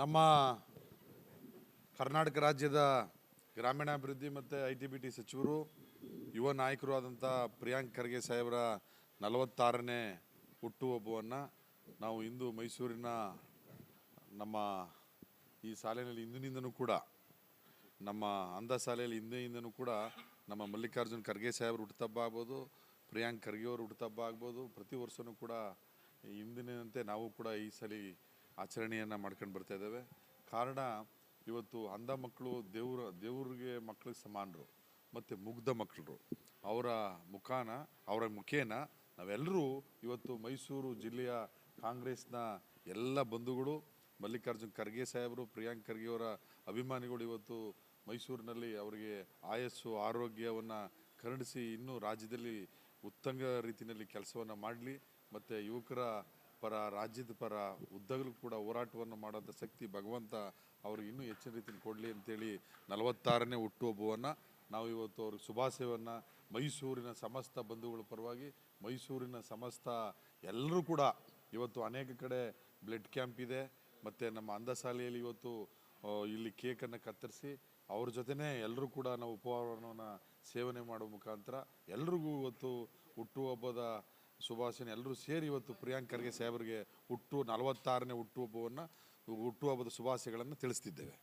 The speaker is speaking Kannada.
ನಮ್ಮ ಕರ್ನಾಟಕ ರಾಜ್ಯದ ಗ್ರಾಮೀಣಾಭಿವೃದ್ಧಿ ಮತ್ತು ITBT ಸಚಿವರು ಯುವ ನಾಯಕರು ಆದಂಥ ಪ್ರಿಯಾಂಕ್ ಖರ್ಗೆ ಸಾಹೇಬರ 46ನೇ ಹುಟ್ಟುಹಬ್ಬವನ್ನು ನಾವು ಇಂದು ಮೈಸೂರಿನ ನಮ್ಮ ಈ ಶಾಲೆಯಲ್ಲಿ ಇಂದಿನಿಂದನೂ ಕೂಡ ನಮ್ಮ ಅಂಧ ಶಾಲೆಯಲ್ಲಿ ಹಿಂದೆಯಿಂದನೂ ಕೂಡ ನಮ್ಮ ಮಲ್ಲಿಕಾರ್ಜುನ್ ಖರ್ಗೆ ಸಾಹೇಬ್ರ ಹುಟ್ಟುಹಬ್ಬ ಆಗ್ಬೋದು, ಪ್ರಿಯಾಂಕ್ ಖರ್ಗೆ ಅವರು ಹುಟ್ಟುಹಬ್ಬ ಆಗ್ಬೋದು, ಪ್ರತಿ ವರ್ಷವೂ ಕೂಡ ಇಂದಿನಂತೆ ನಾವು ಕೂಡ ಈ ಸಲ ಆಚರಣೆಯನ್ನು ಮಾಡ್ಕೊಂಡು ಬರ್ತಾ ಇದ್ದೇವೆ. ಕಾರಣ ಇವತ್ತು ಅಂಧ ಮಕ್ಕಳು ದೇವ್ರಿಗೆ ಮಕ್ಕಳಿಗೆ ಸಮಾನರು ಮತ್ತು ಮುಗ್ಧ ಮಕ್ಕಳು. ಅವರ ಮುಖೇನ ನಾವೆಲ್ಲರೂ ಇವತ್ತು ಮೈಸೂರು ಜಿಲ್ಲೆಯ ಕಾಂಗ್ರೆಸ್ನ ಎಲ್ಲ ಬಂಧುಗಳು, ಮಲ್ಲಿಕಾರ್ಜುನ್ ಖರ್ಗೆ ಸಾಹೇಬರು, ಪ್ರಿಯಾಂಕ್ ಖರ್ಗೆ ಅವರ ಅಭಿಮಾನಿಗಳು ಇವತ್ತು ಮೈಸೂರಿನಲ್ಲಿ ಅವರಿಗೆ ಆಯಸ್ಸು ಆರೋಗ್ಯವನ್ನು ಕರುಣಿಸಿ ಇನ್ನೂ ರಾಜ್ಯದಲ್ಲಿ ಉತ್ತಂಗ ರೀತಿಯಲ್ಲಿ ಕೆಲಸವನ್ನು ಮಾಡಲಿ ಮತ್ತು ಯುವಕರ ಪರ ರಾಜ್ಯದ ಪರ ಉದ್ದಗಲೂ ಕೂಡ ಹೋರಾಟವನ್ನು ಮಾಡೋಂಥ ಶಕ್ತಿ ಭಗವಂತ ಅವ್ರಿಗೆ ಇನ್ನೂ ಹೆಚ್ಚಿನ ರೀತಿಯಲ್ಲಿ ಕೊಡಲಿ ಅಂತೇಳಿ 46ನೇ ಹುಟ್ಟುಹಬ್ಬವನ್ನು ನಾವು ಇವತ್ತು ಅವ್ರಿಗೆ ಶುಭಾಶಯವನ್ನು ಮೈಸೂರಿನ ಸಮಸ್ತ ಬಂಧುಗಳ ಪರವಾಗಿ, ಮೈಸೂರಿನ ಸಮಸ್ತ ಎಲ್ಲರೂ ಕೂಡ ಇವತ್ತು ಅನೇಕ ಕಡೆ ಬ್ಲಡ್ ಕ್ಯಾಂಪ್ ಇದೆ ಮತ್ತು ನಮ್ಮ ಅಂಧ ಶಾಲೆಯಲ್ಲಿ ಇವತ್ತು ಇಲ್ಲಿ ಕೇಕನ್ನು ಕತ್ತರಿಸಿ ಅವ್ರ ಜೊತೆನೇ ಎಲ್ಲರೂ ಕೂಡ ನಾವು ಉಪಹಾರವನ್ನು ಸೇವನೆ ಮಾಡುವ ಮುಖಾಂತರ ಎಲ್ರಿಗೂ ಇವತ್ತು ಹುಟ್ಟುಹಬ್ಬದ ಶುಭಾಶಯ ಎಲ್ಲರೂ ಸೇರಿ ಇವತ್ತು ಪ್ರಿಯಾಂಕ್ ಖರ್ಗೆ ಸಾಹೇಬರಿಗೆ 46ನೇ ಹುಟ್ಟುಹಬ್ಬದ ಶುಭಾಶಯಗಳನ್ನು ತಿಳಿಸ್ತಿದ್ದೇವೆ.